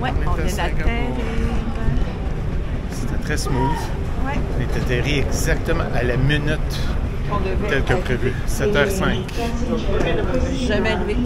Ouais, on vient d'atterrir. C'était très smooth. Ouais. On est atterri exactement à la minute telle que prévu. 7h05. Jamais arrivé.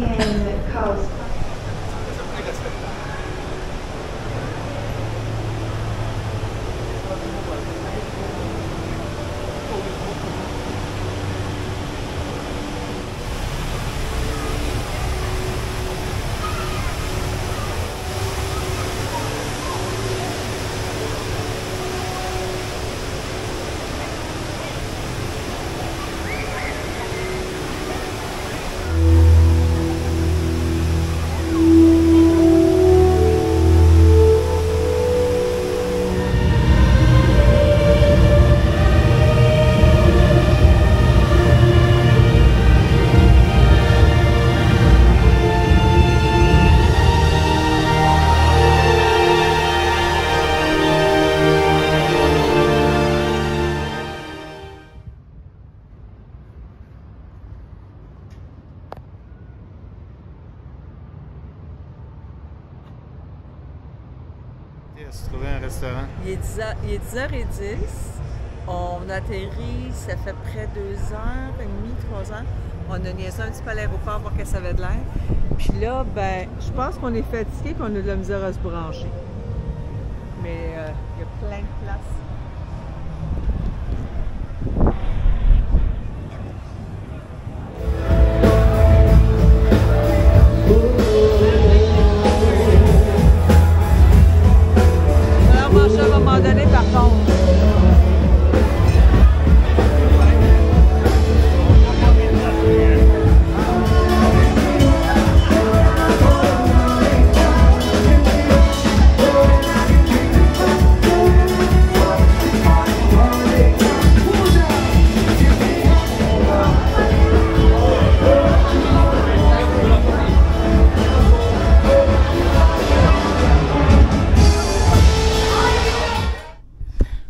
On se trouver un restaurant. Il est 10h10. On atterrit, ça fait près 2h30, 3h. On a niaisé un petit peu à l'aéroport pour que ça avait de l'air. Puis là, ben, je pense qu'on est fatigué et qu'on a de la misère à se brancher. Mais il y a plein de places. À un moment donné, par contre.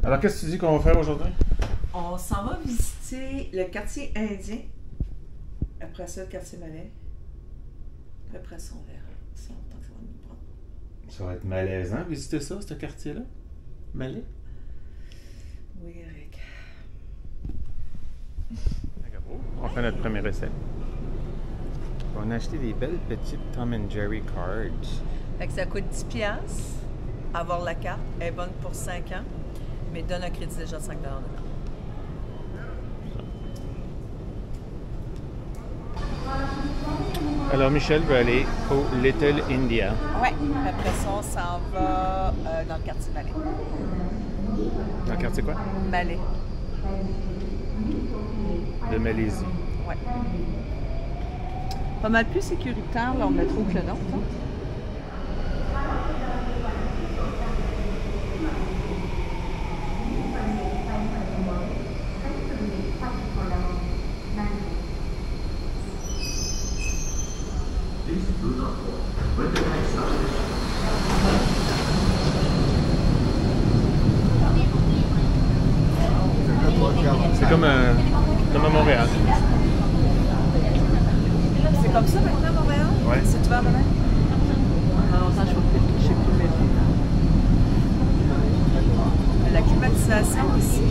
Alors, qu'est-ce que tu dis qu'on va faire aujourd'hui? On s'en va visiter le quartier indien. Après ça, le quartier malais. Après ça, on verra. Ça, on va nous prendre. Ça va être malaisant visiter ça, ce quartier-là? Malais? Oui, Eric. On fait notre premier essai. On a acheté des belles petites Tom & Jerry cards. Fait que ça coûte 10$. Avoir la carte. Elle est bonne pour 5 ans. Mais donne un crédit déjà de 5$ dedans. Alors, Michel veut aller au Little India. Oui. Après ça, on s'en va dans le quartier Malais. Dans le quartier quoi? Malais. De Malaisie. Oui. Pas mal plus sécuritaire, là, on métro que le nôtre. Hein? C'est comme à Montréal. C'est comme ça maintenant à Montréal? Oui. C'est ouvert demain? Non, ça, je sais plus mettre. La climatisation ici.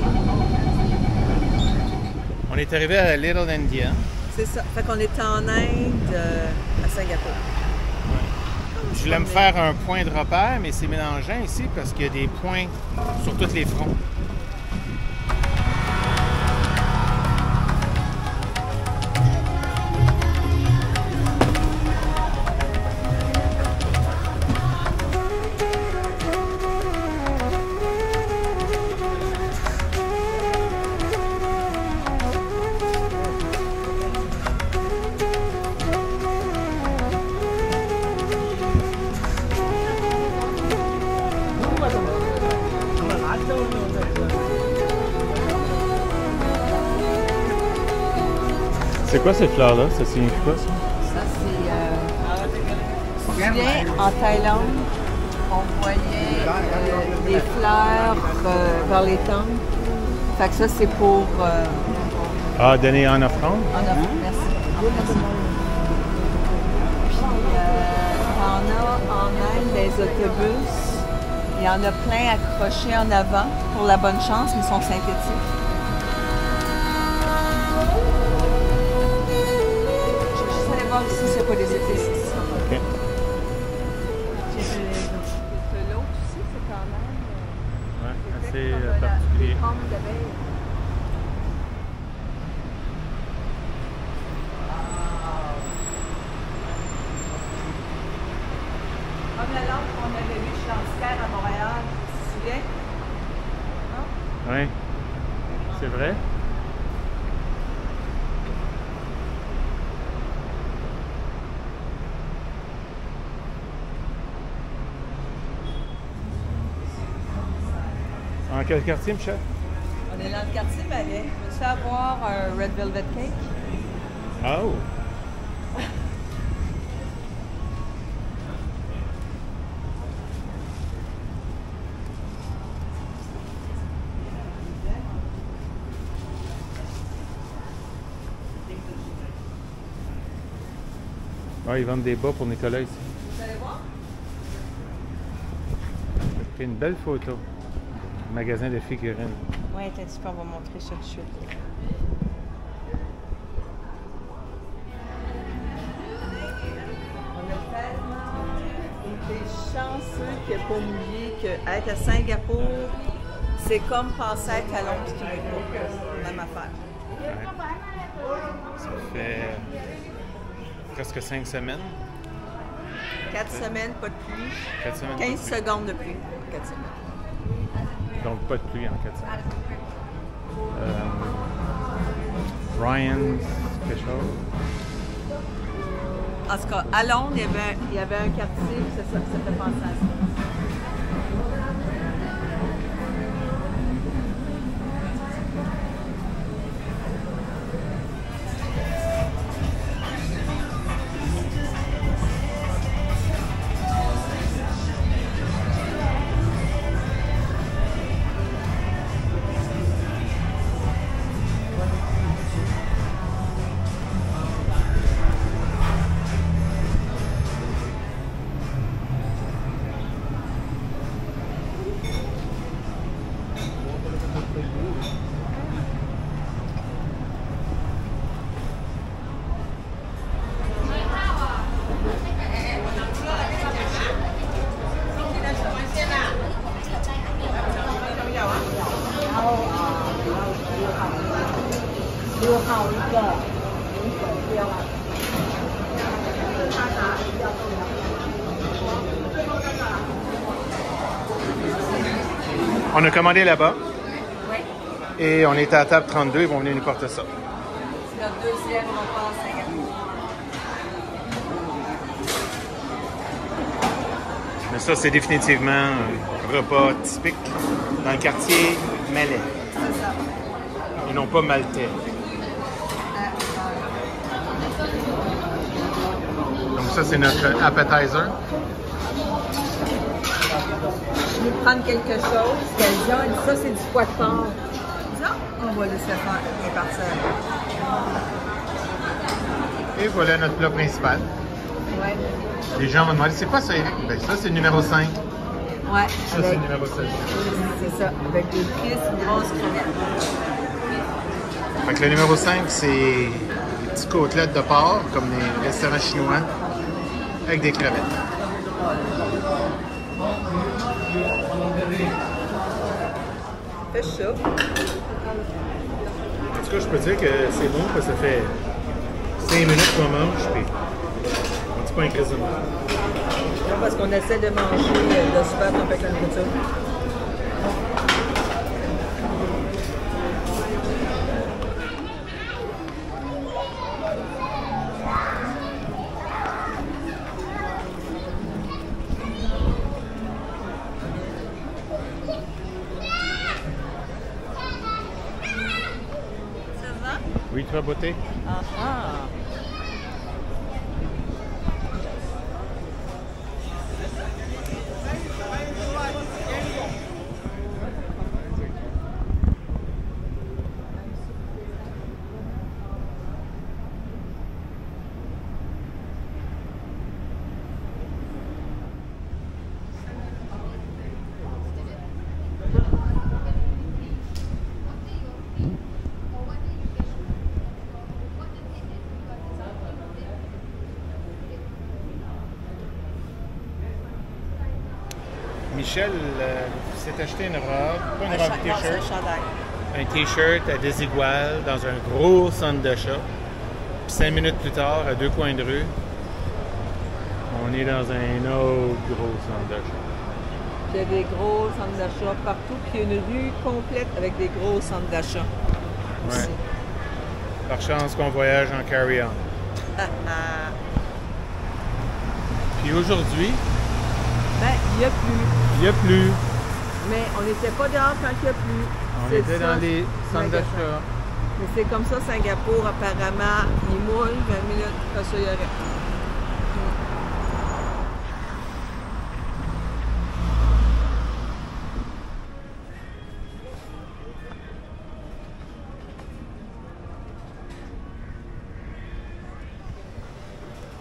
On est arrivé à Little India. C'est ça. Fait qu'on est en Inde, à Singapour. Je voulais me faire un point de repère, mais c'est mélangeant ici parce qu'il y a des points sur tous les fronts. C'est quoi cette fleur-là? Ça signifie quoi, ça? Ça, c'est... tu viens en Thaïlande, on voyait des fleurs vers les temples. Fait que ça, c'est pour... Ah, donner en offrande? En offrande, merci. Puis, on a en Inde des autobus. Il y en a plein accrochés en avant pour la bonne chance, mais ils sont synthétiques. Je vais juste aller voir ici s'il n'y a pas des épices. OK. L'autre aussi, c'est quand même... Ouais, assez comme particulier. des pommes d'abeilles. Comme la lampe qu'on avait vue chez Lanticaire à Montréal, tu te souviens? Non? Oui, c'est vrai. En quel quartier, Michel? On est dans le quartier Malais. Veux-tu avoir un Red Velvet Cake? Oh! Ah, ils vendent des bas pour Nicolas ici. Vous allez voir? J'ai pris une belle photo. Magasin de figurines. Oui, t'as dit qu'on va montrer ça tout de suite. On a tellement été chanceux qu'il n'y a pas mouillé qu'être à Singapour, c'est comme passer à être à Londres qui n'est pas. Même affaire. Ouais. Ça fait presque 5 semaines. 4 semaines, pas de pluie. 4 semaines. 15 secondes de pluie en 4 semaines. Donc pas de pluie en 4 semaines. Ryan's quelque chose. En tout cas, à Londres, il y avait un quartier, ça fait penser à ça. On a commandé là-bas Oui. et on est à la table 32, ils vont venir nous porter ça. C'est notre deuxième repas à Singapour. Mais ça, c'est définitivement un repas typique dans le quartier malais. C'est ça. Et non pas maltais. Donc ça, c'est notre appetizer. Je vais prendre quelque chose. Quelqu'un a dit ça, c'est du foie de porc. Ça, on va laisser faire. Il est parti. Et voilà notre plat principal. Ouais. Les gens vont demander, c'est quoi ça, Eric? Ben, ça, c'est le numéro 5. Ouais. Ça, c'est le numéro 7. C'est ça. Avec des cuisses, une grosse crevette. Fait que le numéro 5, c'est des petits côtelettes de porc, comme les restaurants chinois, avec des crevettes. Fais ça. En tout cas, je peux dire que c'est bon, parce que ça fait 5 minutes qu'on mange, puis on dit pas un crise de mal. Non, parce qu'on essaie de manger de super avec la nourriture. Oui, toi, beauté? Ah ah! Michel s'est acheté une robe, pas une robe, Non, c'est un t-shirt. chandail. Un t-shirt à Desigual dans un gros centre d'achat. Puis 5 minutes plus tard, à 2 coins de rue, on est dans un autre gros centre d'achat. Il y a des gros centres d'achat partout, puis il y a une rue complète avec des gros centres d'achat. Ouais. Aussi. Par chance qu'on voyage en carry-on. Puis aujourd'hui, Ben, il n'y a plus. il n'y a plus. Mais on n'était pas dehors quand il n'y a plus. On C'est était ça, dans les centres magasin. d'achat. Mais c'est comme ça, Singapour, apparemment, il moule 20 minutes, après ça, il y aurait.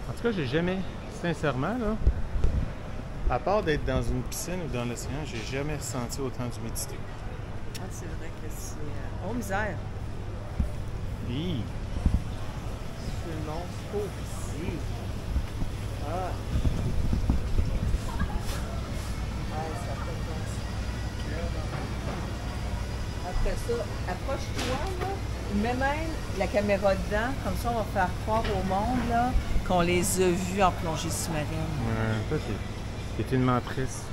En tout cas, j'ai jamais, sincèrement, là, à part d'être dans une piscine ou dans l'océan, j'ai jamais senti autant d'humidité. Ah, c'est vrai que c'est. Oh, misère! Hi. C'est monstre ici. Ah! Ouais, ça fait comme ça. Après ça, approche-toi, là. Mets même la caméra dedans, comme ça, on va faire croire au monde, là, qu'on les a vus en plongée sous-marine. Ouais, toi, t'es une mentrice.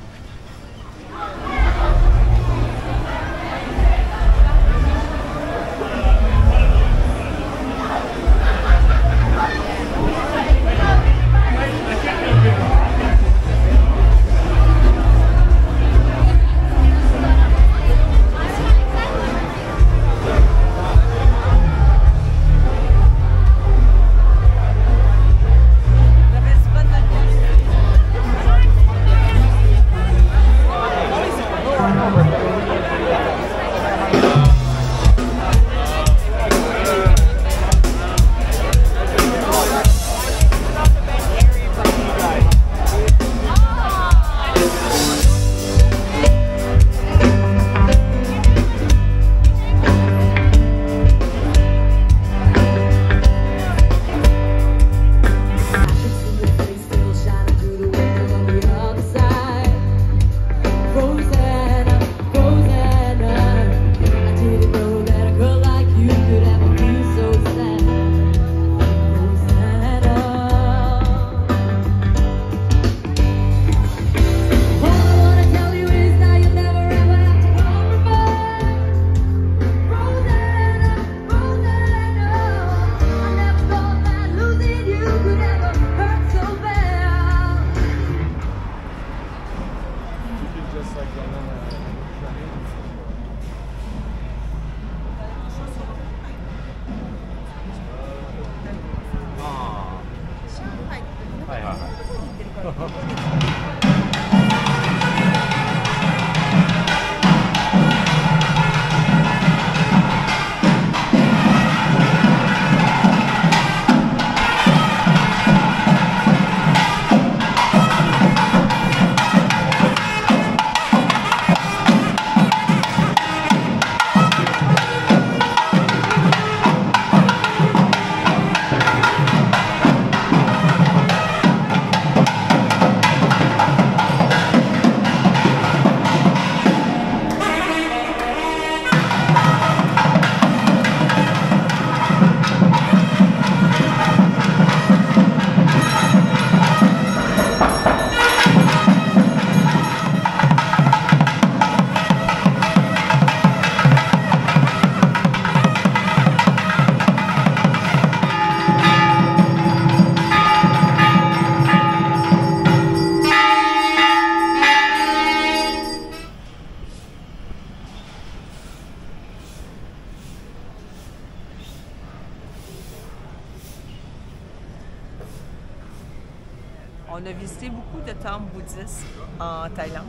On a visité beaucoup de temples bouddhistes en Thaïlande.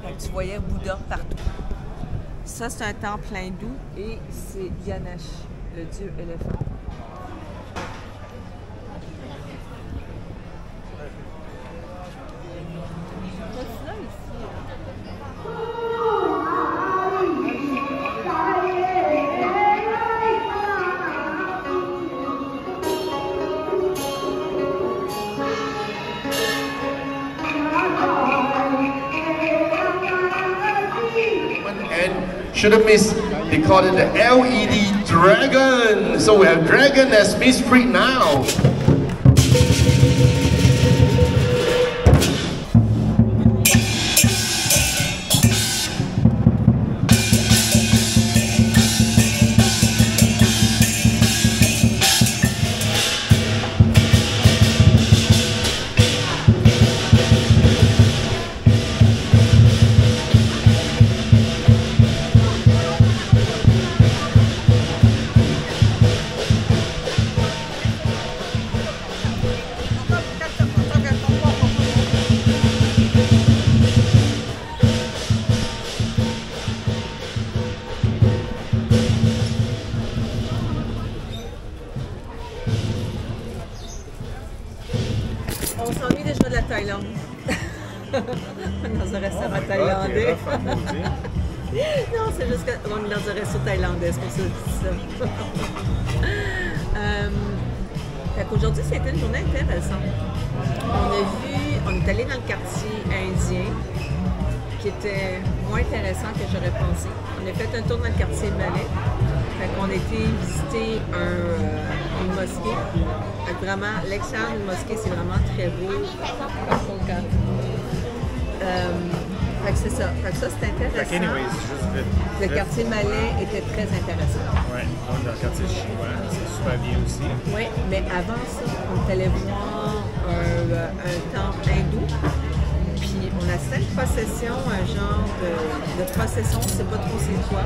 Donc, tu voyais Bouddha partout. Ça, c'est un temple hindou et c'est Ganesh, le dieu éléphant. Shouldn't miss, they call it the LED Dragon. So we have Dragon at Smith Street now. On s'ennuie déjà de la Thaïlande. Dans un restaurant thaïlandais. Non, c'est juste qu'on est dans un resto thaïlandais, c'est pour ça que je dis ça. Fait qu'aujourd'hui, c'était une journée intéressante. On est allé dans le quartier indien, qui était moins intéressant que j'aurais pensé. On a fait un tour dans le quartier malais. Fait qu'on a été visiter une mosquée. Fait que vraiment, l'extérieur d'une mosquée, c'est vraiment très beau. Fait que c'est ça. Fait que ça, c'est intéressant. Anyways, juste vite. Le quartier malais était très intéressant. Oui, dans le quartier chinois, c'est super bien aussi. Oui, mais avant ça, on est allé voir un temple hindou. Puis on a cette procession, un genre de procession, on ne sait pas trop c'est quoi.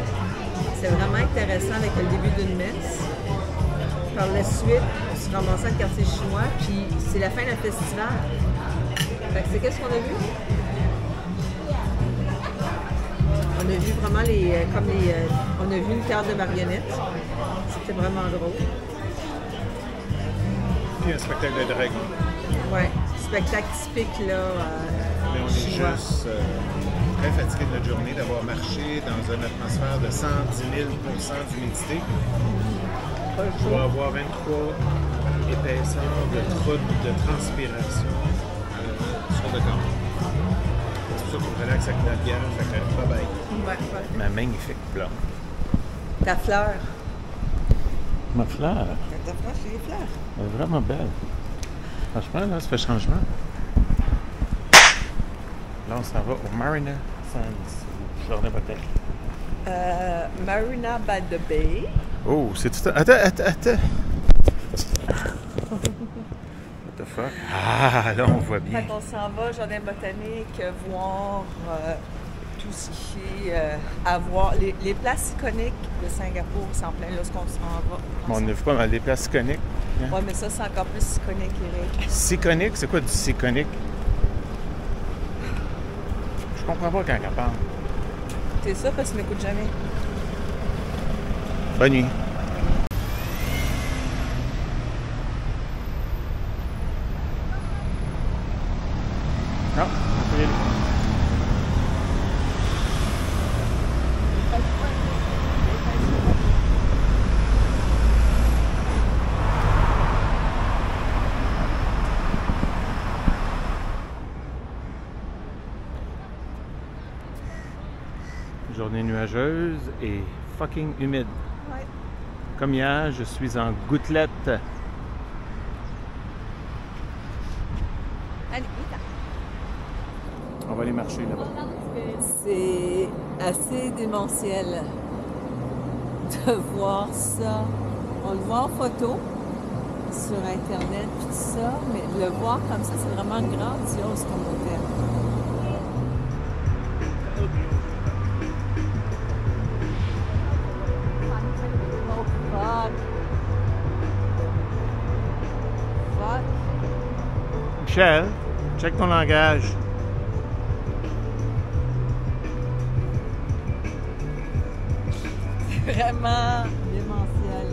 C'est vraiment intéressant avec le début d'une messe. Par la suite, on se ramassait dans le quartier chinois, puis c'est la fin d'un festival. Fait que c'est qu'est-ce qu'on a vu? On a vu vraiment on a vu une carte de marionnettes. C'était vraiment drôle. Puis un spectacle de dragon. Ouais, spectacle typique là. Mais on est chinois. juste très fatigué de notre journée d'avoir marché dans une atmosphère de 110 000 % d'humidité. On va avoir 23 épaisseurs de troubles de transpiration sur le corps. C'est pour ça qu'on relaxe avec notre bière, fait que bye bye. Ouais. Ma magnifique plante. Ta fleur. Ma fleur, Ta fleur, c'est les fleurs. elle est vraiment belle. Franchement, là, ça fait changement. Là, on s'en va au Marina Sands, Jardin botanique. Marina by the Bay. Oh, c'est tout... Attends. What the fuck? Ah, là, on voit bien. Fait qu'on s'en va au Jardin botanique, voir tout ce qui est à voir. Les places iconiques de Singapour, c'est en plein là, ce qu'on s'en va. Bon, on ne vu pas dans les places iconiques. Hein? Oui, mais ça, c'est encore plus iconique, Eric. Siconique? C'est quoi du siconique? Je comprends pas quand elle parle. C'est ça parce que tu m'écoutes jamais. Bonne nuit. Non, on peut y aller. Journée nuageuse et fucking humide. Ouais. Comme hier, je suis en gouttelette. Allez, On va aller marcher là-bas. c'est assez démentiel de voir ça. On le voit en photo sur Internet puis tout ça, mais le voir comme ça, c'est vraiment grandiose comme hôtel. Oh fuck! Fuck! Michel, check ton langage. Vraiment démentiel.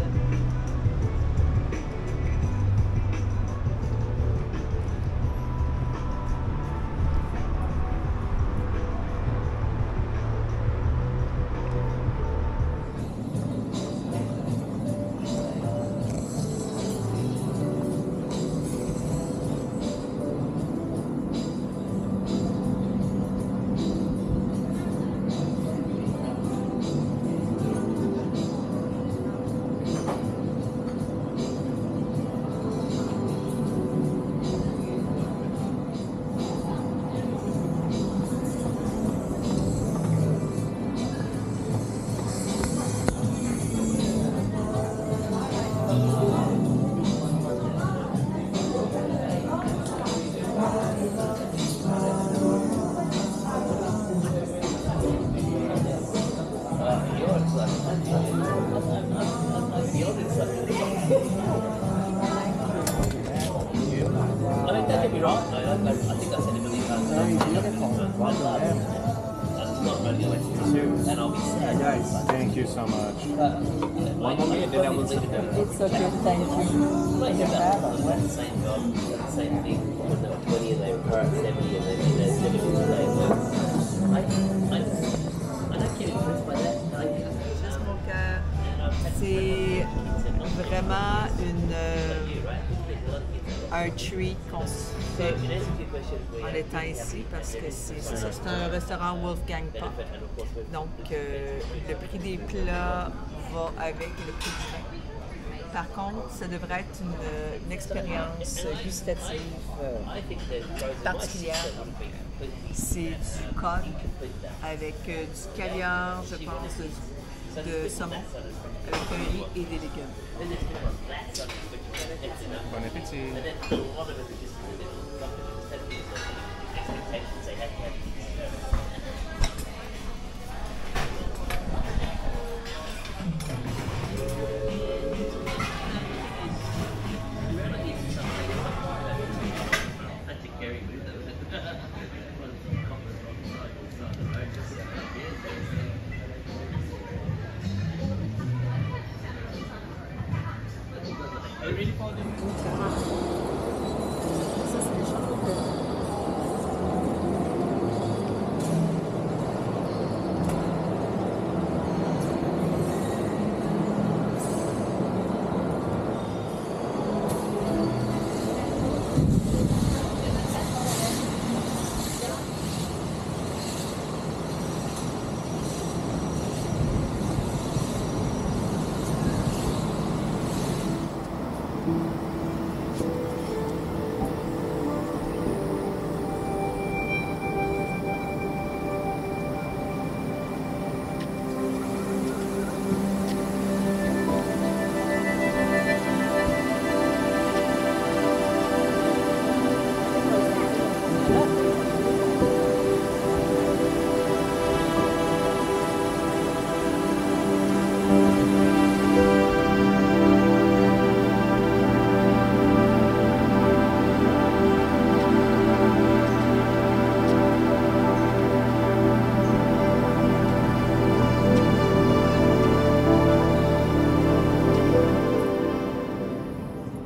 Guys, thank you so much. One more minute, then I will sit down. It's okay, thank you. The same job, the same thing. When they were 20 and they were 70 and they're 70 today. I don't get impressed by that. Juste mon cœur. C'est vraiment un treat qu'on se fait en étant ici parce que c'est un restaurant Wolfgang Puck. Donc, le prix des plats va avec le prix du vin. Par contre, ça devrait être une expérience gustative particulière. C'est du cod avec du caviar, je pense, de saumon, avec un riz et des légumes. Bon appétit.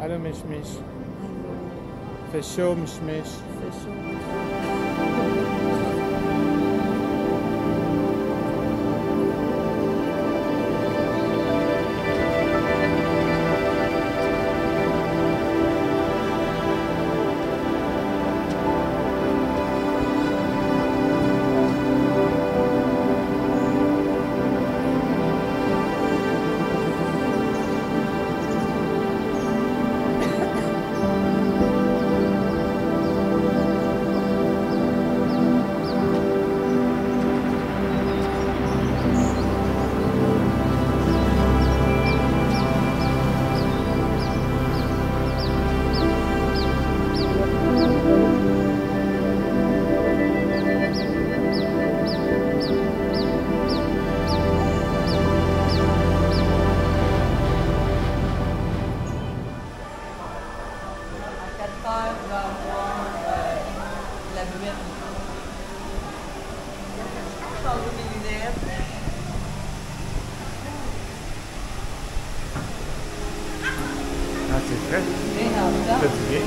Allô, Mich. Fait chaud, Mich. C'est chaud. Ah, c'est très fatigué.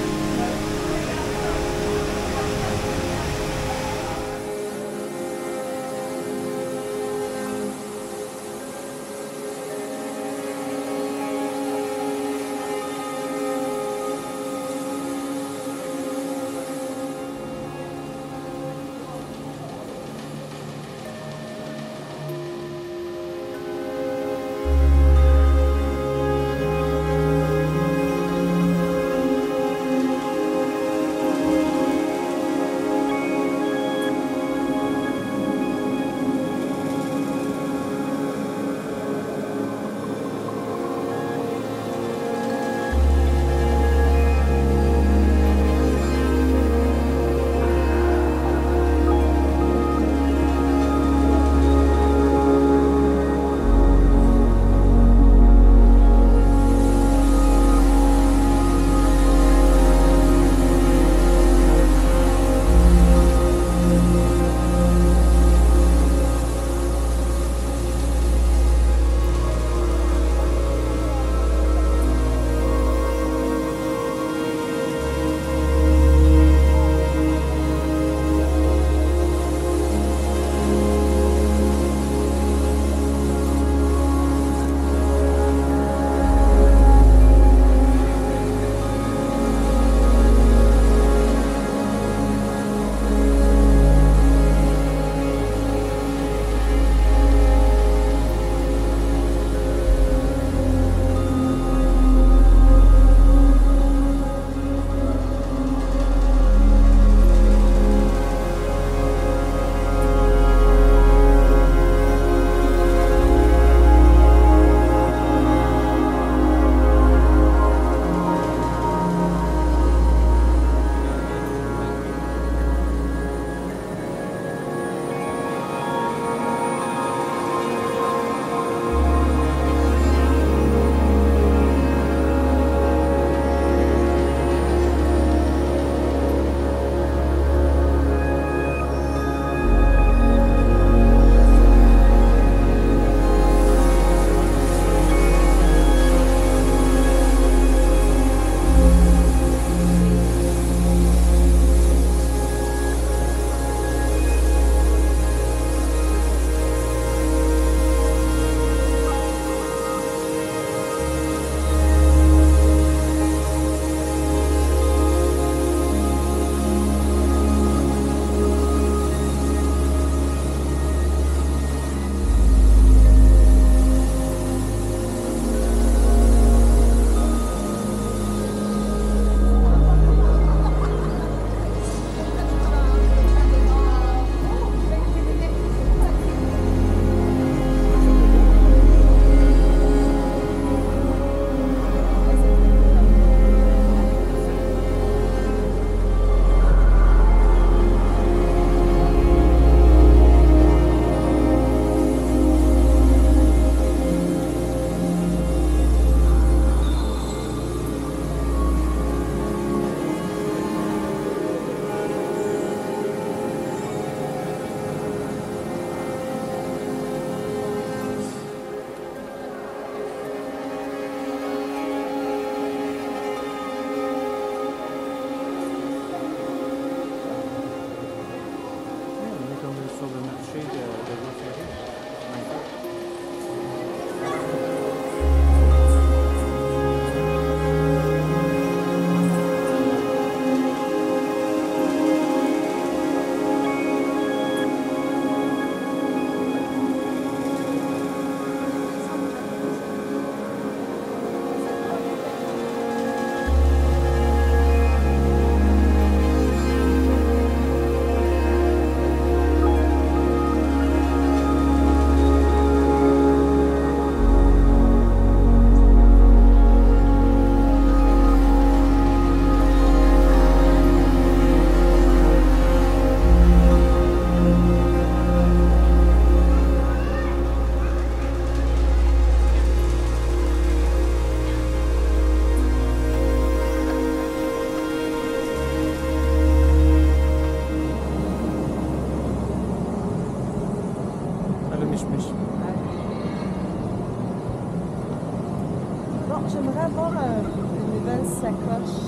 Bon, j'aimerais avoir une nouvelle sacoche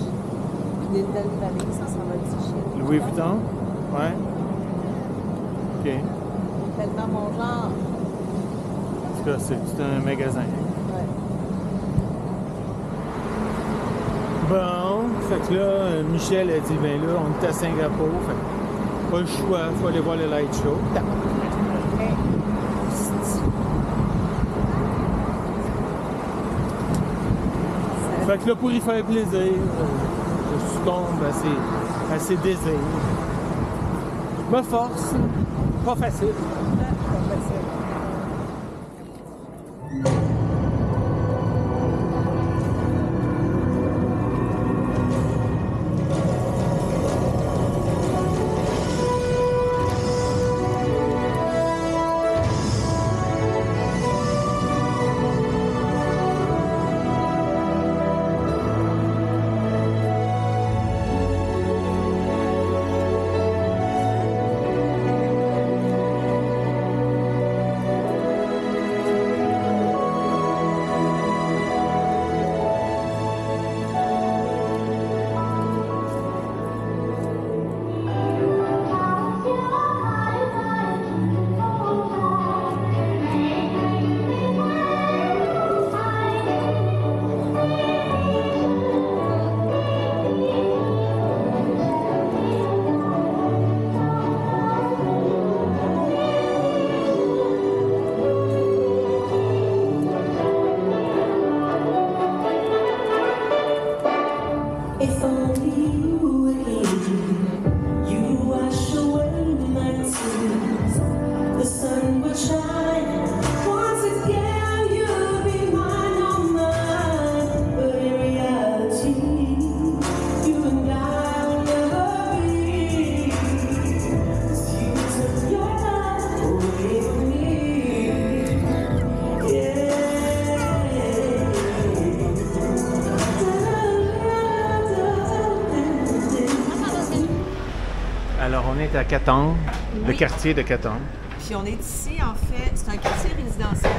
et des nouvelles valises, ça va être chiant. Louis Vuitton? Ouais. OK. Tellement mon genre. En tout cas, c'est un magasin. Ouais. Bon, fait que là, Michel a dit, ben là, on est à Singapour, fait que pas le choix, faut aller voir le light show. Fait que là, pour y faire plaisir, je succombe à ses désirs. Je me force, pas facile. If only you were here, you wash away my tears. The sun will shine once again. You'll be mine, oh mine. But in reality, you and I will never be. 'Cause you took your love away from me. Yeah. Alors, on est à Caton, le Oui. quartier de Caton. Puis on est ici, en fait, c'est un quartier résidentiel.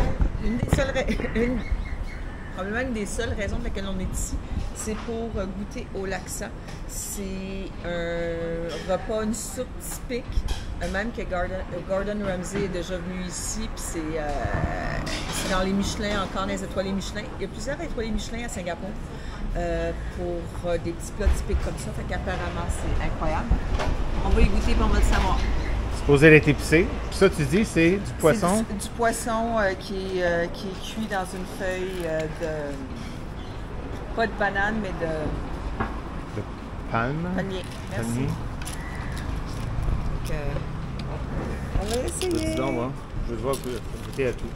Probablement une des seules raisons pour lesquelles on est ici, c'est pour goûter au laksa. C'est un repas, une soupe typique, même que Gordon Ramsay est déjà venu ici, puis c'est dans les Michelin, encore dans les étoilés Michelin. Il y a plusieurs étoilés Michelin à Singapour pour des petits plats typiques comme ça, fait qu'apparemment c'est incroyable. On va y goûter et on va le savoir. Supposé être épicé. Puis ça, tu dis, c'est du poisson? C'est du poisson qui est cuit dans une feuille de... pas de banane, mais de De palme? palmier. Merci. Palmier. Donc, on va essayer. Dis donc, moi, je vais devoir goûter à tout.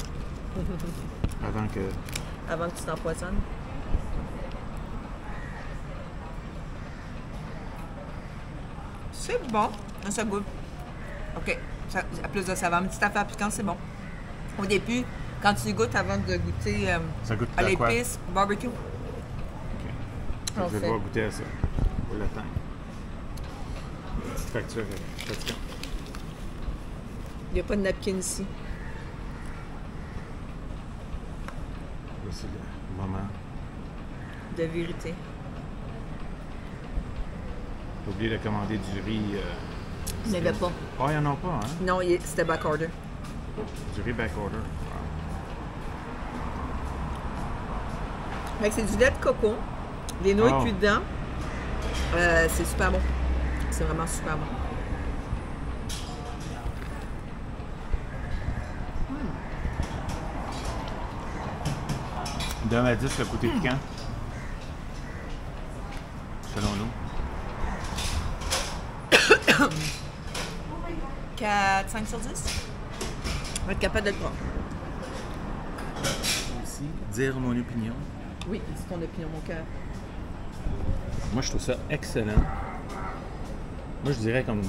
Avant que tu t'empoisonnes. C'est bon. Ça goûte. OK. À plus de saveur, une petite affaire piquante, c'est bon. Au début, quand tu goûtes avant de goûter Ça goûte à à quoi? l'épice, barbecue. OK. On Je vais fait. devoir goûter à ça. Pour le temps. Petite facture fatigante. Il n'y a pas de napkin ici. Voici le moment. De vérité. J'ai oublié de commander du riz. Il n'y avait pas. Ah, il n'y en a pas, hein? Non, c'était backorder. Du riz backorder. Wow. Fait que c'est du lait de coco, des noix Oh. cuites dedans. C'est super bon. C'est vraiment super bon. De 1 à 10, le côté piquant. Selon nous. 4, 5 sur 10. On va être capable de le prendre. Aussi, dire mon opinion. Oui, c'est ton opinion, mon cœur. Moi, je trouve ça excellent. Moi, je dirais comme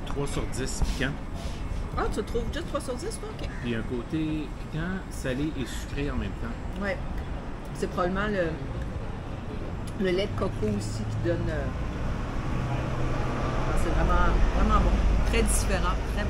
3 sur 10 piquant. Ah, tu le trouves juste 3 sur 10, toi? OK. Puis il y a un côté piquant, salé et sucré en même temps. Ouais. C'est probablement le lait de coco aussi qui donne... c'est vraiment, vraiment bon. Très différent, très bon.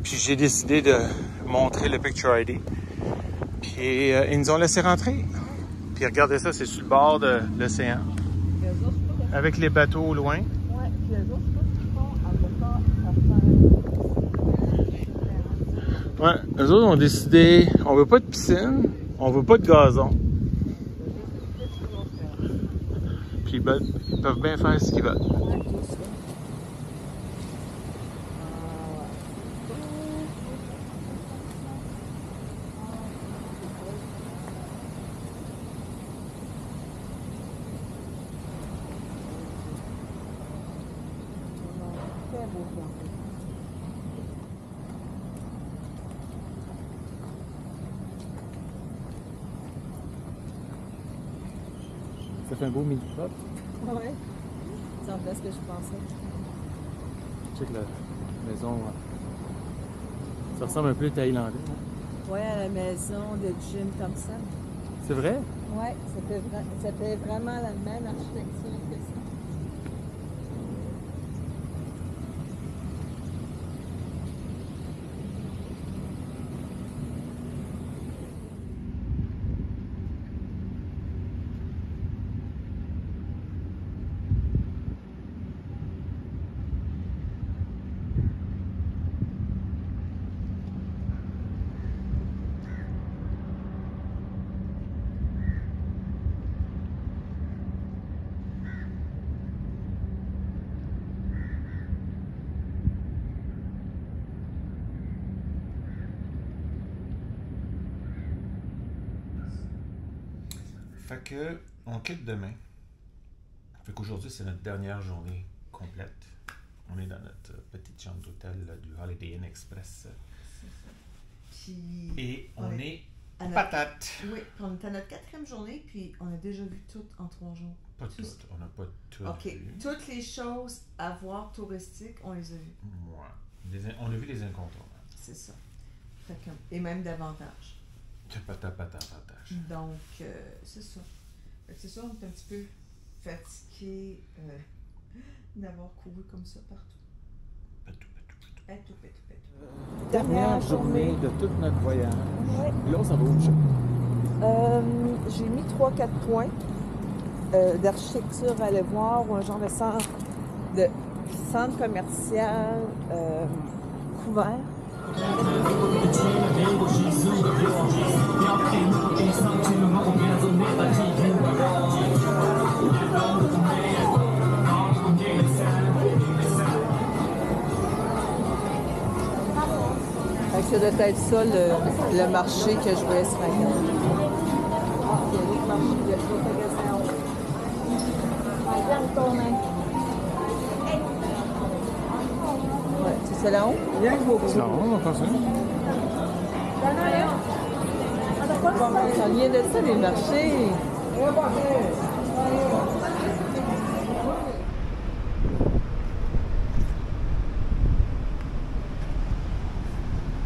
Puis j'ai décidé de montrer le Picture ID. Puis ils nous ont laissé rentrer. Puis regardez ça, c'est sur le bord de l'océan. Avec les bateaux au loin. Ouais, puis les autres, ce qu'ils font, Ouais, eux autres ont décidé, on veut pas de piscine, on veut pas de gazon. Puis ils peuvent bien faire ce qu'ils veulent. Ça fait un beau mini-crop. Ouais. Ça ressemble à ce que je pensais. Check la maison. Ça ressemble un peu thaïlandais. Hein? Ouais, à la maison de Jim Thompson. C'est vrai? Ouais, ça fait vraiment la même architecture que ça. Fait que on quitte demain. Fait qu'aujourd'hui, c'est notre dernière journée complète. On est dans notre petite chambre d'hôtel du Holiday Inn Express. Puis, Et on est à notre- patate. Oui, puis on est à notre 4e journée, puis on a déjà vu tout en 3 jours. Pas Tout toutes. On n'a pas tout OK. vu. Toutes les choses à voir touristiques, on les a vues. Ouais. On a vu les incontournables. C'est ça. Fait que, et même davantage. Patate. Donc, c'est ça. Fait que c'est ça, on est un petit peu fatigué d'avoir couru comme ça partout. Patou. Dernière journée de tout notre voyage. Ouais. Puis là, on s'en va où? J'ai mis 3-4 points d'architecture à aller voir, ou un genre de centre commercial couvert. Fait que ça doit être ça le marché que je voulais ce matin. Il y a l'autre marché, il y a l'autre magasin en haut. Ouais, c'est ça là-haut? Non, on va passer. Ça vient de ça, les marchés.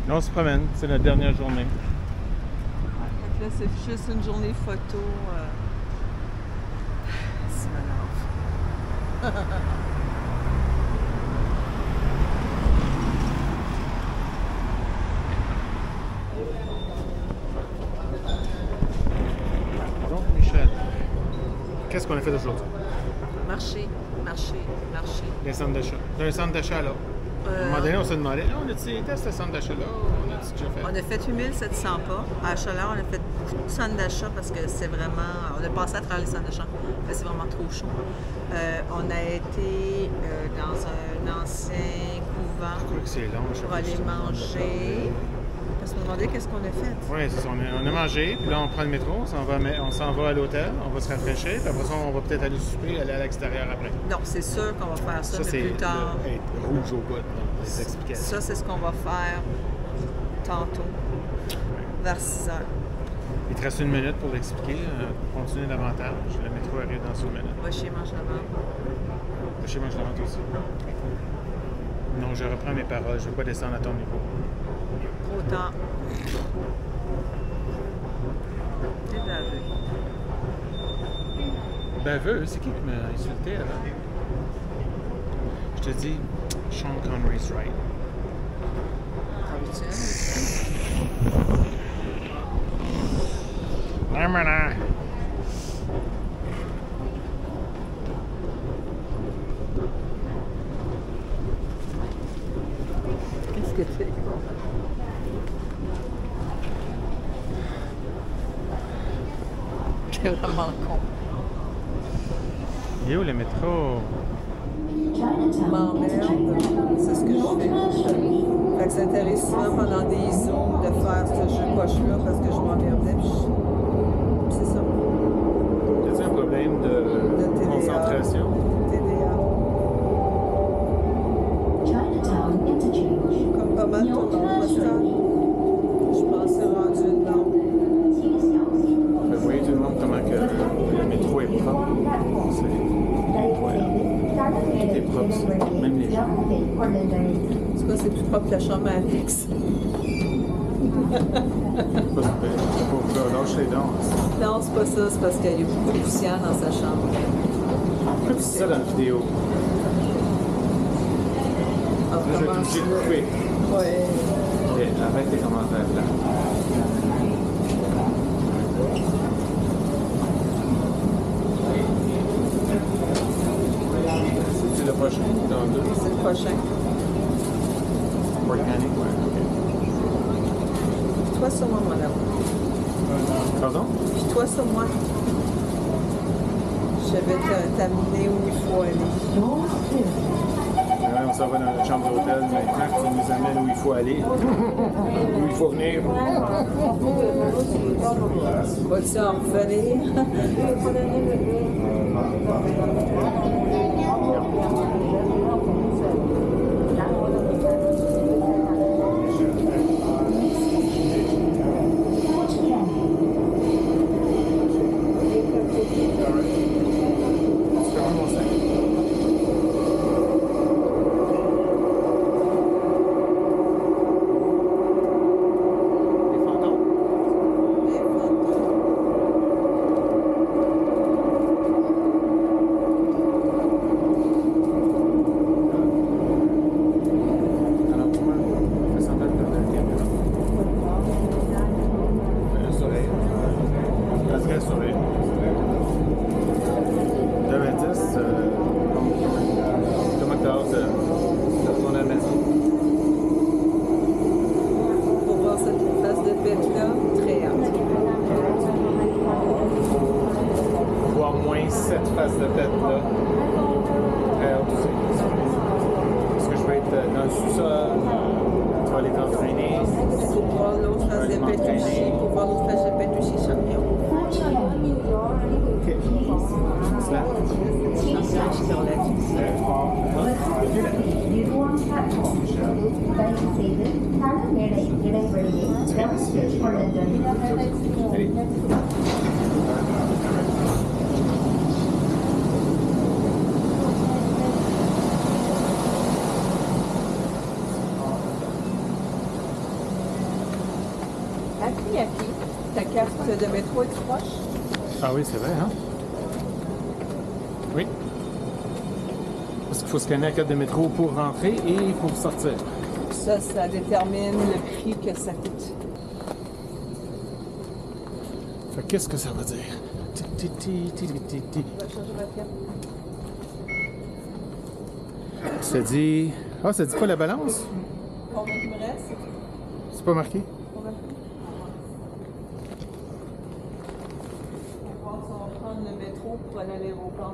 Là, on se promène. C'est notre dernière journée. Fait que là, c'est juste une journée photo. C'est malade. Donc, Michel, qu'est-ce qu'on a fait aujourd'hui? Marché. Les centres d'achat. D'un centre d'achat là. À un moment donné, on se demandait, on a-tu été ce centre d'achat-là? On a-tu déjà fait? On a fait 8700 pas. À Chaleur, on a fait beaucoup de centres d'achat parce que c'est vraiment... On a passé à travers les centres d'achat. C'est vraiment trop chaud. On a été dans un ancien couvent Je crois que c'est long. pour aller manger. Parce qu'on se demandait qu'est-ce qu'on a fait. Oui, c'est ça. On a mangé, puis là, on prend le métro, on s'en va à l'hôtel, on va se rafraîchir, puis après ça, on va peut-être aller souper, aller à l'extérieur après. Non, c'est sûr qu'on va faire ça, mais c'est plus tard. être rouge au bout, dans les explications. Ça, c'est ce qu'on va faire tantôt, vers 6 heures. Il te reste 1 minute pour l'expliquer, pour continuer davantage. Le métro arrive dans 1 minute. On va chez Mange la Vente. Chez moi, je la rentre aussi. Non, je reprends mes paroles, je ne veux pas descendre à ton niveau. Trop tard. T'es baveux. Baveux, c'est qui m'a insulté avant? Je te dis, Sean Connery's right. habituel. Qu'est-ce que c'est? C'est vraiment con. Il est où le métro? Je m'emmerde. C'est ce que je fais. Fait que ça intéresse souvent pendant des zooms de faire ce jeu poche-là parce que je m'emmerdais. Puis c'est ça. Y a-t-il un problème de TDA. concentration? TDA. Comme pas mal tout le monde, parce que je pense que c'est rendu une norme. Vous voyez tout le monde comment que le métro est propre. C'est incroyable. Tout est propre, même les gens. C'est quoi, c'est plus propre que la chambre à Alex? Pas super. Faut lâcher les dents. Non, c'est pas ça, c'est parce qu'il y a beaucoup de poussière dans sa chambre. C'est ça dans la vidéo. Ah, Là, je vais être comment obligé de ça? couper. Ouais. Ok, arrête les commentaires là. C'est le prochain, dans deux. C'est le prochain. Organic, ouais, Toi sur moi, mon amour. ok. Pardon? Puis toi sur moi. Je vais t'amener où il faut aller. Ouais, on s'en va dans la chambre d'hôtel maintenant, tu nous amènes où il faut aller. Où il faut venir. Vas-tu en revenir? C'est vraiment ça. Les fantômes? Alors, comment on fait semblant de la caméra? Le soleil. Parce qu'elle sourit. 9h10, comment t'as hâte de retourner à la maison? Pour voir cette face de bête-là, très hâte. Voir moins cette face de tête-là. Très hâte aussi. Est-ce que je vais être dans le sous-sol? Tu vas aller t'entraîner? Pour voir l'autre face de Petrucci, pour voir l'autre face de Petrucci champion. Ok. Cela? Champion sur la vie. Allez. Aki, ta carte de métro est proche? Ah oui, c'est vrai, hein? Oui. Parce qu'il faut scanner la carte de métro pour rentrer et pour sortir. Ça détermine le prix que ça coûte. Fait qu'est-ce que ça veut dire? Tu vas changer ma carte. Ça dit... Ah, ça dit pas la balance? Combien il me reste? C'est pas marqué? Combien? On va voir si on va prendre le métro pour aller à l'aéroport.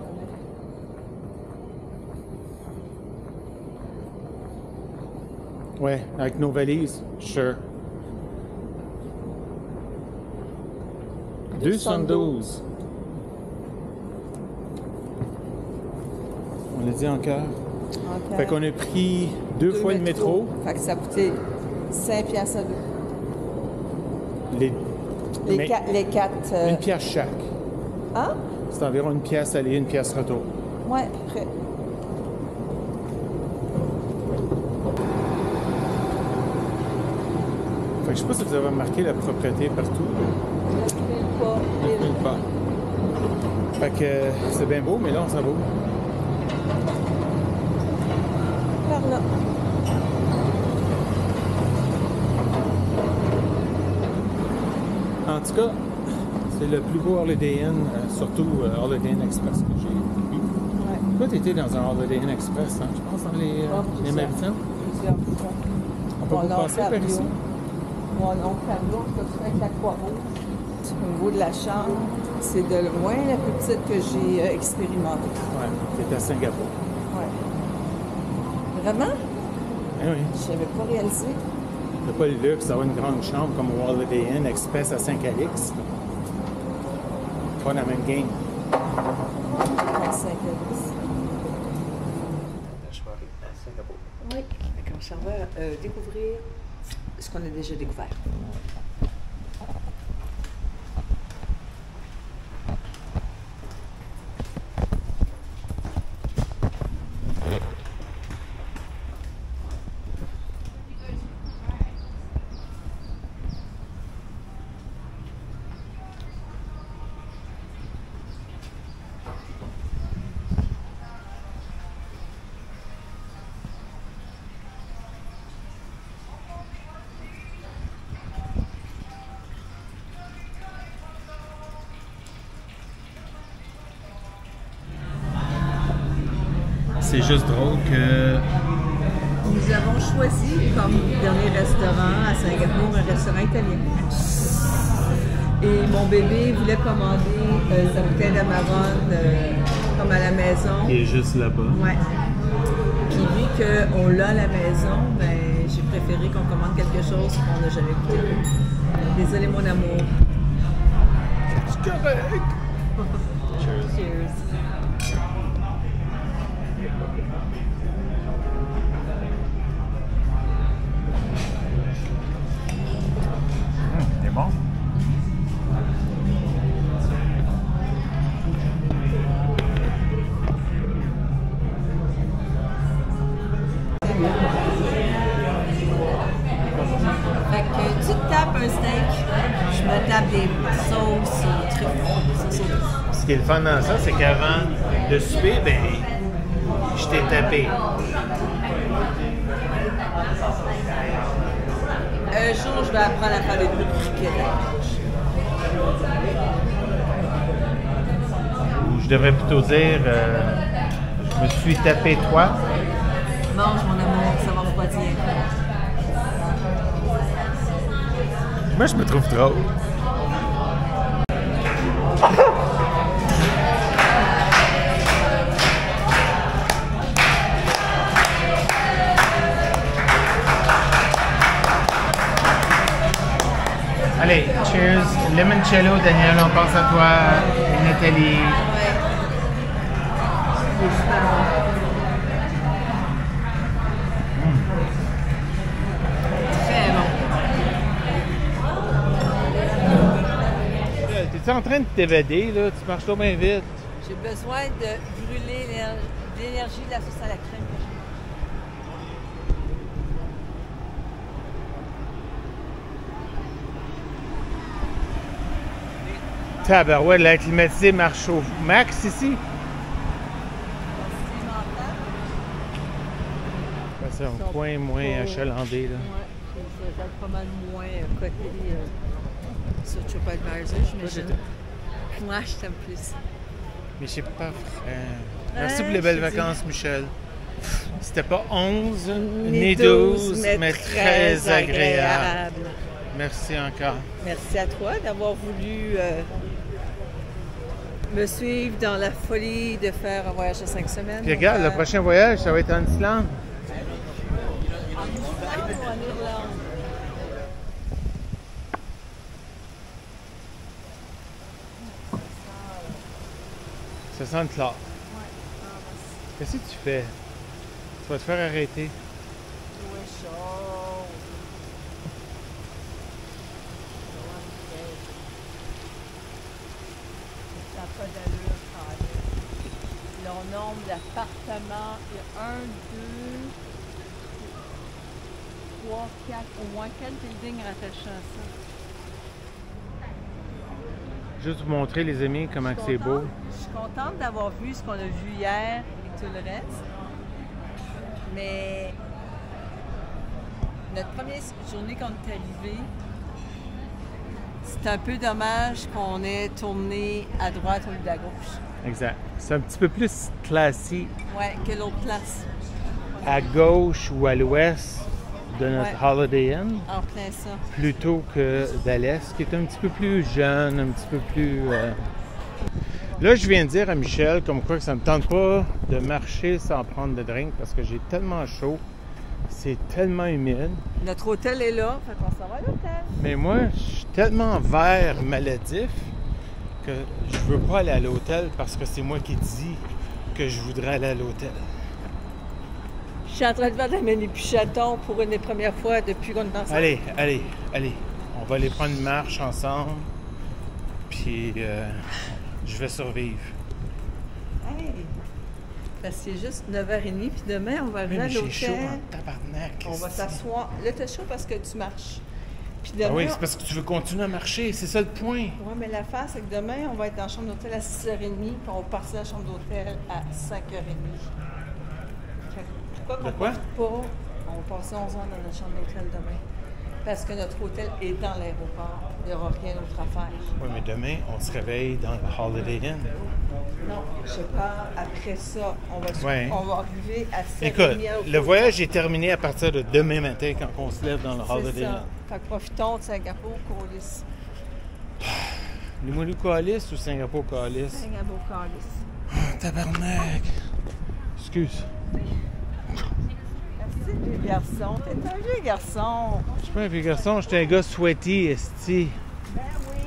Ouais, avec nos valises. Sure. 212. On l'a dit encore. Okay. Fait qu'on a pris deux fois le métro. Fait que ça a coûté 5 piastres à deux. Les mais Les quatre. une pièce chaque. Hein? C'est environ une pièce aller, une pièce retour. Ouais, prêt. Fait que je sais pas si vous avez remarqué la propreté partout. Je file pas. Nulle part. Fait que c'est bien beau, mais là on s'en va où? Par là. tout cas, c'est le plus beau Holiday Inn, surtout Holiday Inn Express que j'ai vu. Ouais. Toi, tu étais dans un Holiday Inn Express, hein, je pense, dans les Maritimes. On peut pas passer par ici? Mon oncle Carlo, je suis avec la Croix-Rouge. Au niveau de la chambre, c'est de loin la plus petite que j'ai expérimentée. Oui, c'est à Singapour. Ouais. Vraiment? Eh oui. Je n'avais pas réalisé. C'est pas le luxe d'avoir une grande chambre comme au Holiday Inn Express à Saint-Calix. Pas la même game. À Saint-Calix. À Singapour. Oui. Fait qu'on s'en va découvrir ce qu'on a déjà découvert. C'est juste drôle que Nous avons choisi comme dernier restaurant à Singapour un restaurant italien. Et mon bébé voulait commander sa bouteille d'Amarone comme à la maison. il est juste là-bas. Ouais. Puis vu qu'on l'a à la maison, ben j'ai préféré qu'on commande quelque chose qu'on n'a jamais goûté. Désolé mon amour. C'est correct. Cheers. C'est bon. Fait que tu te tapes un steak, je me tape des sauces truffes. Ce qui est le fun dans ça, c'est qu'avant de souper, ben, je t'ai tapé. Un jour, je vais apprendre à faire des trucs criquetage. Je devrais plutôt dire, je me suis tapé toi. Mange mon amour, ça va refroidir. Moi, je me trouve drôle. Allez, cheers. Limoncello, Daniel, on pense à toi. Nathalie. Très bon. T'es-tu en train de t'évader, là? Tu marches trop bien vite. J'ai besoin de brûler l'énergie de la sauce à la crème. Tabarouette, l'air climatisé marche au max ici. C'est un coin moins achalandé, là. Ouais, ça va être pas mal moins côté sur TripAdvisor, j'imagine. Moi, je t'aime plus. Mais je sais pas. Merci pour les belles je te dis. vacances, Michel. C'était pas 11 ni 12, mais très agréable. Merci encore. Merci à toi d'avoir voulu me suivre dans la folie de faire un voyage de 5 semaines. Puis regarde, le prochain voyage, ça va être en Islande. En Irlande. Ça sent le chlore. Qu'est-ce que tu fais? Tu vas te faire arrêter. Ouais, chaud. Ça n'a pas d'allure, Colin. Le nombre d'appartements, il y a 1, 2, 3, 4, au moins 4 buildings rattachés à ça. Juste vous montrer, les amis, comment que c'est beau. Je suis contente d'avoir vu ce qu'on a vu hier et tout le reste. Mais notre première journée quand on est arrivé, c'est un peu dommage qu'on ait tourné à droite au lieu d'à gauche. Exact. C'est un petit peu plus classique Ouais, que l'autre place. à gauche ou à l'ouest de notre Ouais. Holiday Inn En plein ça. plutôt que d'à l'est, qui est un petit peu plus jeune, un petit peu plus... Là, je viens de dire à Michel comme quoi que ça me tente pas de marcher sans prendre de drink parce que j'ai tellement chaud, c'est tellement humide. Notre hôtel est là, fait qu'on s'en va à l'hôtel. Mais moi, je suis tellement vert maladif que je veux pas aller à l'hôtel parce que c'est moi qui dis que je voudrais aller à l'hôtel. Je suis en train de faire des mini-puchatons pour une des premières fois depuis qu'on est ensemble. Allez. On va aller prendre une marche ensemble. Puis je vais survivre. Hey! Parce que c'est juste 9h30, puis demain, on va arriver à Mais j'ai chaud l'hôtel. en tabarnak. On va esti. s'asseoir. Là, t'as chaud parce que tu marches. Puis Ah demain, oui, c'est parce que tu veux continuer à marcher, c'est ça le point. ouais, mais l'affaire, c'est que demain, on va être dans la chambre d'hôtel à 6h30, puis on va partir de la chambre d'hôtel à 5h30. Fait que pourquoi De qu'on quoi? parte pas? On va passer 11h dans notre chambre d'hôtel demain. Parce que notre hôtel est dans l'aéroport. Il n'y aura rien d'autre à faire. Oui, mais demain, on se réveille dans le Holiday Inn. Non, je pars après ça. Ouais. On va arriver à 7h30. Écoute, le voyage est terminé à partir de demain matin quand on se lève dans le C'est Holiday Inn. ça. Fait que profitons de Singapour, Colis. Les Moulous Calis ou Singapour Calis? Singapour, Colis. Ah, tabarnak! Excuse. Merci, vieux garçon. T'es un vieux garçon. Je suis pas un vieux garçon, je suis un gars sweaty, esti. Ben oui.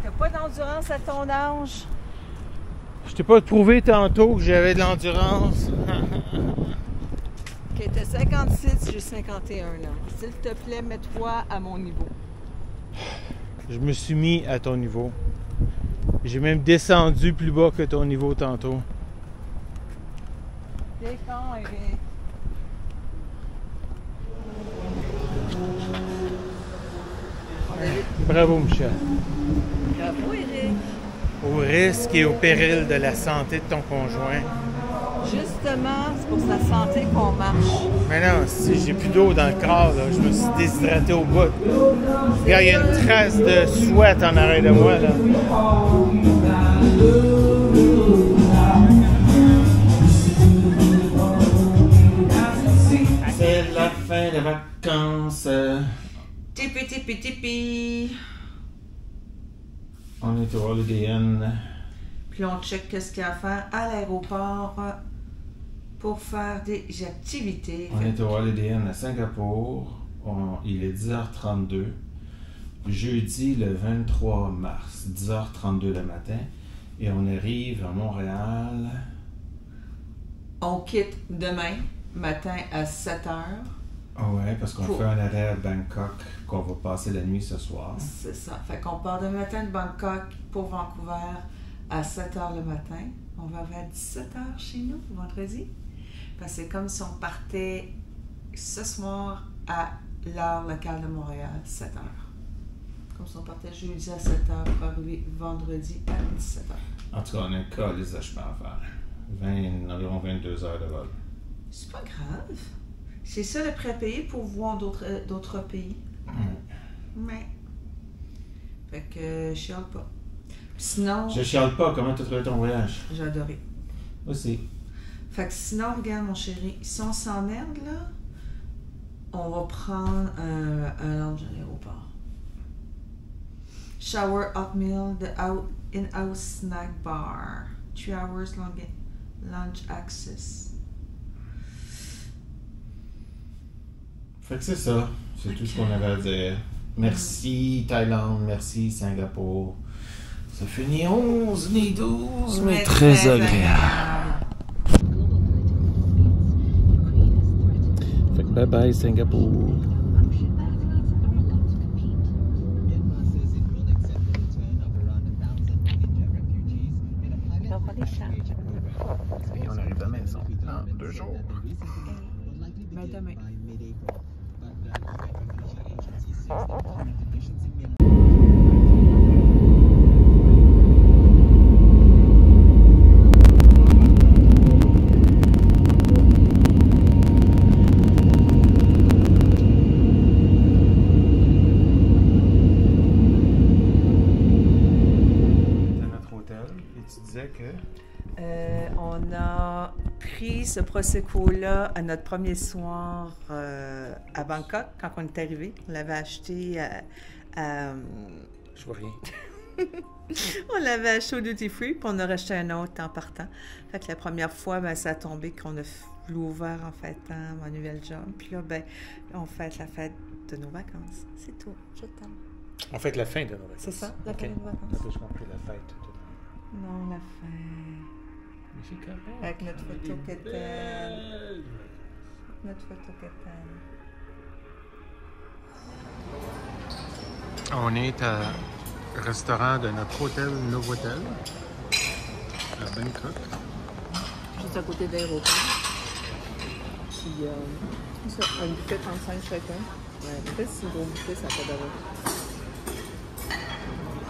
T'as pas d'endurance à ton âge. Je t'ai pas prouvé tantôt que j'avais de l'endurance. Ok, t'as 56, j'ai 51 là. S'il te plaît, mets-toi à mon niveau. Je me suis mis à ton niveau. J'ai même descendu plus bas que ton niveau tantôt. T'es con, Eric. Bravo, Michel. Bravo, Eric. Au risque et au péril de la santé de ton conjoint. Justement, c'est pour sa santé qu'on marche. Mais non, si j'ai plus d'eau dans le corps, là, je me suis déshydraté au bout. Regarde, il y a une trace de sweat en arrière de moi, là. C'est la fin des vacances. Tipi. On est au Holiday Inn. Puis on check qu'est-ce qu'il y a à faire à l'aéroport pour faire des activités. On est au Holiday Inn à Singapour. Il est 10h32. Jeudi le 23 mars, 10h32 le matin. Et on arrive à Montréal. On quitte demain matin à 7h. Ah ouais, parce qu'on Pour- fait un arrêt à Bangkok, qu'on va passer la nuit ce soir. C'est ça. Fait qu'on part demain matin de Bangkok pour Vancouver à 7h le matin. On va arriver à 17h chez nous, vendredi. Parce que c'est comme si on partait ce soir à l'heure locale de Montréal, 7h. Comme si on partait jeudi à 7h pour arriver vendredi à 17h. En tout cas, on a un calice de chemin à faire. Environ 22 heures de vol. C'est pas grave. C'est ça le prépayé pour voir d'autres pays. Mais. Fait que je chiale pas. Sinon, Je chiale pas, comment tu as trouvé ton voyage? j'ai adoré. Aussi. Fait que sinon, regarde mon chéri, si on s'emmerde là, on va prendre un lounge à l'aéroport. Shower, hot meal, the in-house snack bar. 3 hours lounge access. Fait que c'est ça. C'est tout ce qu'on avait à dire. Merci Thaïlande, merci Singapour. Ça fait ni 11 ni 12, mais très agréable. Fait que bye bye Singapour. Et on arrive à la maison dans 2 jours. Ben demain. ce Prosecco-là, à notre premier soir à Bangkok, quand on est arrivé, on l'avait acheté à Je vois rien. on l'avait acheté au Duty Free, puis on a racheté un autre en partant. Fait que la première fois, ben, ça a tombé qu'on a l'ouvert en fêtant ma nouvelle job. Puis là, ben, on fête la fête de nos vacances. C'est tout. Je t'aime. On fête la fin de nos vacances. C'est ça, la fin Ok. de nos vacances. J'ai compris la fête. Non, la fin. Mais c'est correct. Avec notre photo quétaine. Notre photo quétaine. On est à restaurant de notre hôtel Novotel à Bangkok. Juste à côté de l'aéroport. Puis, ça, un buffet 35 chacun. Ouais, peut-être si gros buffet, ça n'a pas d'allure.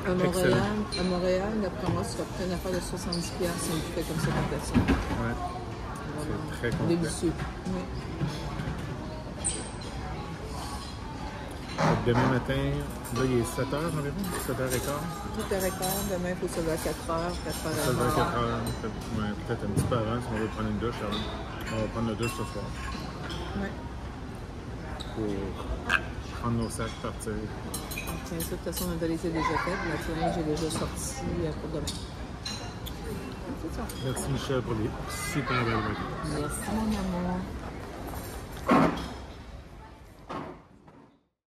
À Montréal, d'après moi, tu vas prendre une affaire de 70$, c'est un buffet comme ça par personne. Ouais. C'est très complet. Délicieux. Oui. Demain matin, là il est 7h environ, 7h15. 8h15, demain, il faut se lever à 4h, 4h. 7h, 4h, ouais, peut-être un petit peu avant si on veut prendre une douche avant. On va prendre la douche ce soir Oui. pour prendre nos sacs, partir. Tiens, ça, de toute façon, on a déjà fait. La linge est déjà sorti pour demain. C'est ça. Merci Michel pour les super belles vacances. Merci, mon amour.